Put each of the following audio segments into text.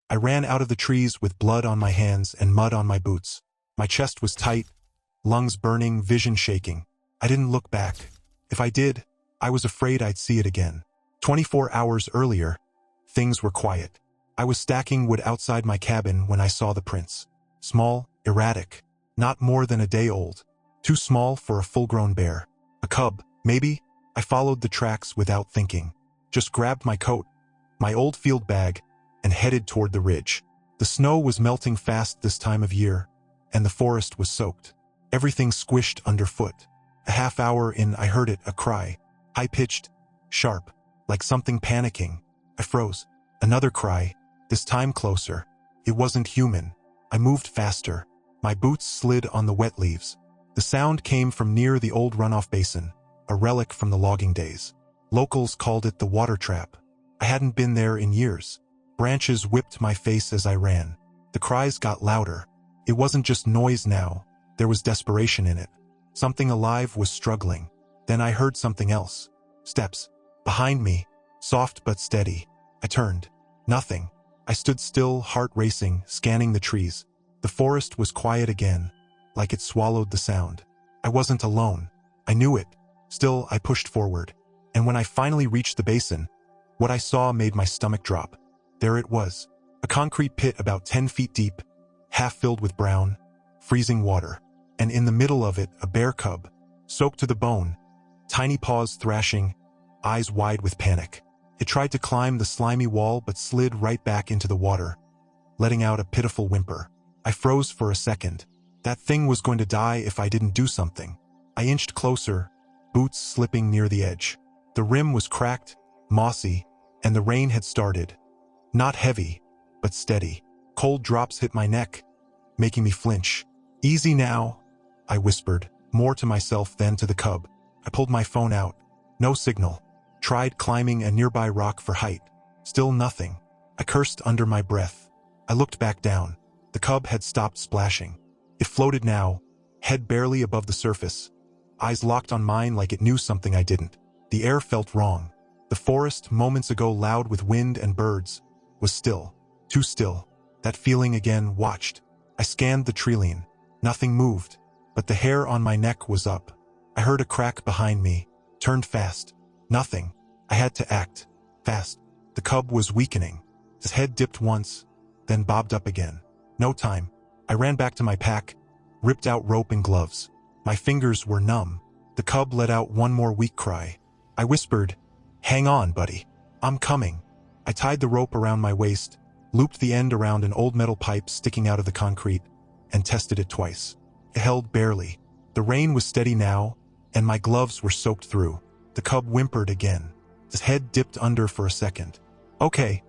I ran out of the trees with blood on my hands and mud on my boots. My chest was tight, lungs burning, vision shaking. I didn't look back. If I did, I was afraid I'd see it again. 24 hours earlier, things were quiet. I was stacking wood outside my cabin when I saw the prints. Small, erratic, not more than a day old. Too small for a full-grown bear. A cub, maybe? I followed the tracks without thinking. Just grabbed my coat, my old field bag, and headed toward the ridge. The snow was melting fast this time of year, and the forest was soaked. Everything squished underfoot. A half hour in, I heard it, a cry. High-pitched, sharp, like something panicking. I froze. Another cry, this time closer. It wasn't human. I moved faster. My boots slid on the wet leaves. The sound came from near the old runoff basin, a relic from the logging days. Locals called it the water trap. I hadn't been there in years. Branches whipped my face as I ran. The cries got louder. It wasn't just noise now. There was desperation in it. Something alive was struggling. Then I heard something else. Steps. Behind me. Soft but steady. I turned. Nothing. I stood still, heart racing, scanning the trees. The forest was quiet again, like it swallowed the sound. I wasn't alone. I knew it. Still, I pushed forward. And when I finally reached the basin, what I saw made my stomach drop. There it was. A concrete pit about 10 feet deep, half filled with brown, freezing water. And in the middle of it, a bear cub, soaked to the bone, tiny paws thrashing, eyes wide with panic. It tried to climb the slimy wall but slid right back into the water, letting out a pitiful whimper. I froze for a second. That thing was going to die if I didn't do something. I inched closer, boots slipping near the edge. The rim was cracked, mossy, and the rain had started. Not heavy, but steady. Cold drops hit my neck, making me flinch. Easy now, I whispered, more to myself than to the cub. I pulled my phone out. No signal. Tried climbing a nearby rock for height. Still nothing. I cursed under my breath. I looked back down. The cub had stopped splashing. It floated now, head barely above the surface. Eyes locked on mine like it knew something I didn't. The air felt wrong. The forest, moments ago loud with wind and birds, was still. Too still. That feeling again, watched. I scanned the treeline. Nothing moved, but the hair on my neck was up. I heard a crack behind me, turned fast. Nothing. I had to act. Fast. The cub was weakening. His head dipped once, then bobbed up again. No time. I ran back to my pack, ripped out rope and gloves. My fingers were numb. The cub let out one more weak cry. I whispered, "Hang on, buddy. I'm coming." I tied the rope around my waist, looped the end around an old metal pipe sticking out of the concrete, and tested it twice. It held barely. The rain was steady now, and my gloves were soaked through. The cub whimpered again. His head dipped under for a second. Okay,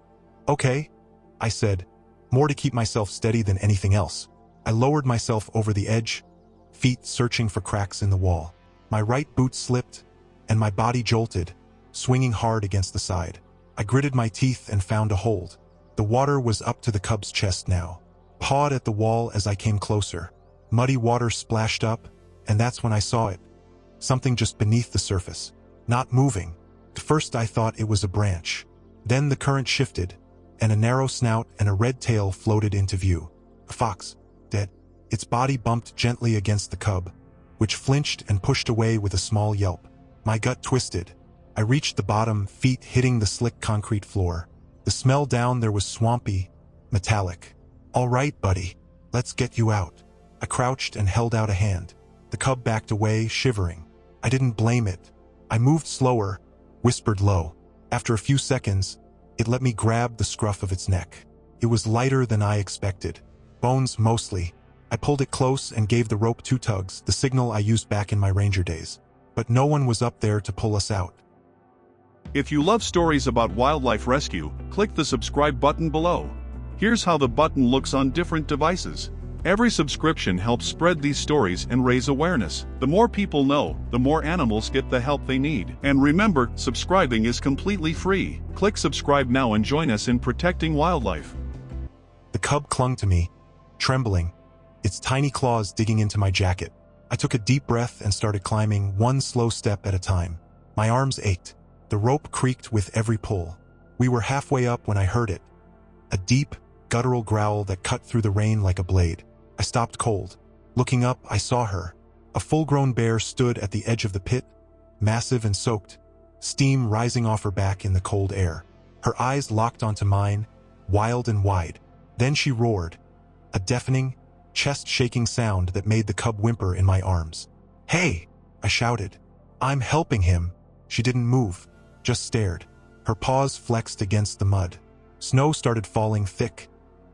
I said, more to keep myself steady than anything else. I lowered myself over the edge, feet searching for cracks in the wall. My right boot slipped, and my body jolted, swinging hard against the side. I gritted my teeth and found a hold. The water was up to the cub's chest now. Pawed at the wall as I came closer. Muddy water splashed up, and that's when I saw it. Something just beneath the surface. Not moving. At first I thought it was a branch. Then the current shifted, and a narrow snout and a red tail floated into view. A fox, dead. Its body bumped gently against the cub, which flinched and pushed away with a small yelp. My gut twisted. I reached the bottom, feet hitting the slick concrete floor. The smell down there was swampy, metallic. "All right, buddy, let's get you out." I crouched and held out a hand. The cub backed away, shivering. I didn't blame it. I moved slower, whispered low. After a few seconds, it let me grab the scruff of its neck. It was lighter than I expected. Bones mostly. I pulled it close and gave the rope 2 tugs, the signal I used back in my ranger days. But no one was up there to pull us out. If you love stories about wildlife rescue, click the subscribe button below. Here's how the button looks on different devices. Every subscription helps spread these stories and raise awareness. The more people know, the more animals get the help they need. And remember, subscribing is completely free. Click subscribe now and join us in protecting wildlife. The cub clung to me, trembling, its tiny claws digging into my jacket. I took a deep breath and started climbing, one slow step at a time. My arms ached. The rope creaked with every pull. We were halfway up when I heard it. A deep, guttural growl that cut through the rain like a blade. I stopped cold. Looking up, I saw her. A full-grown bear stood at the edge of the pit, massive and soaked, steam rising off her back in the cold air. Her eyes locked onto mine, wild and wide. Then she roared, a deafening, chest-shaking sound that made the cub whimper in my arms. "Hey!" I shouted. "I'm helping him." She didn't move, just stared. Her paws flexed against the mud. Snow started falling thick,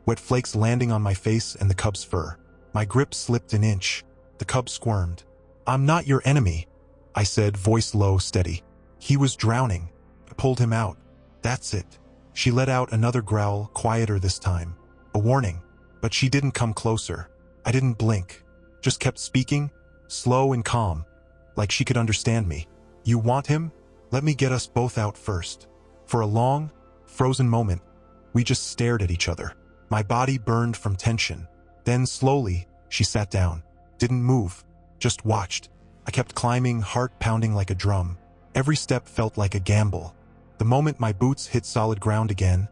wet flakes landing on my face and the cub's fur. My grip slipped an inch. The cub squirmed. "I'm not your enemy," I said, voice low, steady. "He was drowning. I pulled him out. That's it." She let out another growl, quieter this time. A warning, but she didn't come closer. I didn't blink, just kept speaking, slow and calm, like she could understand me. "You want him? Let me get us both out first." For a long, frozen moment, we just stared at each other. My body burned from tension. Then slowly, she sat down. Didn't move, just watched. I kept climbing, heart pounding like a drum. Every step felt like a gamble. The moment my boots hit solid ground again,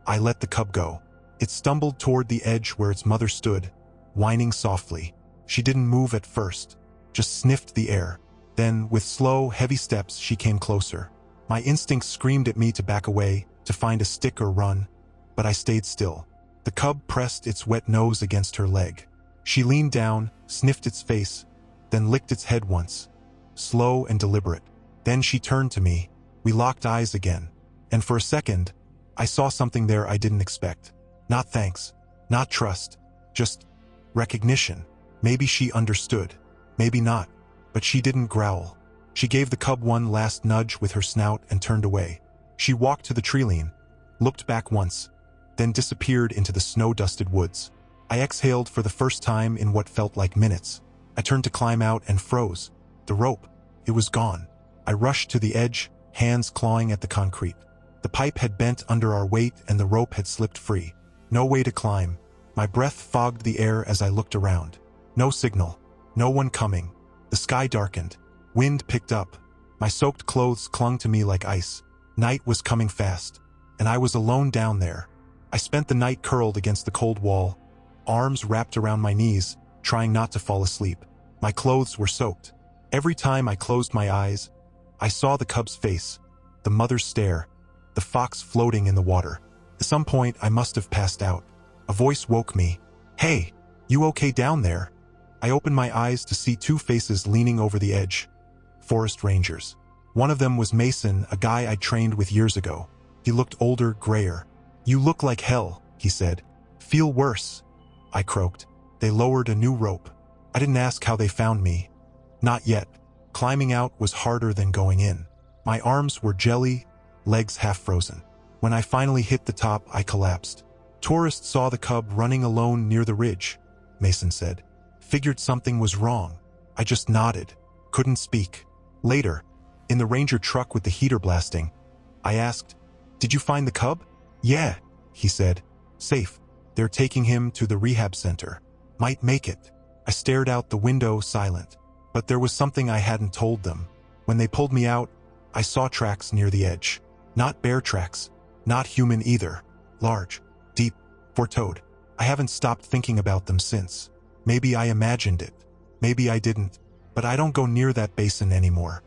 I let the cub go. It stumbled toward the edge where its mother stood, whining softly. She didn't move at first, just sniffed the air. Then, with slow, heavy steps, she came closer. My instincts screamed at me to back away, to find a stick or run, but I stayed still. The cub pressed its wet nose against her leg. She leaned down, sniffed its face, then licked its head once, slow and deliberate. Then she turned to me. We locked eyes again, and for a second, I saw something there I didn't expect. Not thanks, not trust, just recognition. Maybe she understood, maybe not, but she didn't growl. She gave the cub one last nudge with her snout and turned away. She walked to the treeline, looked back once, then disappeared into the snow-dusted woods. I exhaled for the first time in what felt like minutes. I turned to climb out and froze. The rope, it was gone. I rushed to the edge, hands clawing at the concrete. The pipe had bent under our weight and the rope had slipped free. No way to climb. My breath fogged the air as I looked around. No signal. No one coming. The sky darkened. Wind picked up. My soaked clothes clung to me like ice. Night was coming fast, and I was alone down there. I spent the night curled against the cold wall, arms wrapped around my knees, trying not to fall asleep. My clothes were soaked. Every time I closed my eyes, I saw the cub's face, the mother's stare, the fox floating in the water. At some point, I must have passed out. A voice woke me. "Hey, you okay down there?" I opened my eyes to see two faces leaning over the edge. Forest rangers. One of them was Mason, a guy I trained with years ago. He looked older, grayer. "You look like hell," he said. "Feel worse," I croaked. They lowered a new rope. I didn't ask how they found me. Not yet. Climbing out was harder than going in. My arms were jelly, legs half frozen. When I finally hit the top, I collapsed. "Tourists saw the cub running alone near the ridge," Mason said. "Figured something was wrong." I just nodded. Couldn't speak. Later, in the ranger truck with the heater blasting, I asked, "Did you find the cub?" "Yeah," he said. "Safe. They're taking him to the rehab center. Might make it." I stared out the window, silent. But there was something I hadn't told them. When they pulled me out, I saw tracks near the edge. Not bear tracks. Not human either. Large. Deep. Four-toed. I haven't stopped thinking about them since. Maybe I imagined it. Maybe I didn't. But I don't go near that basin anymore.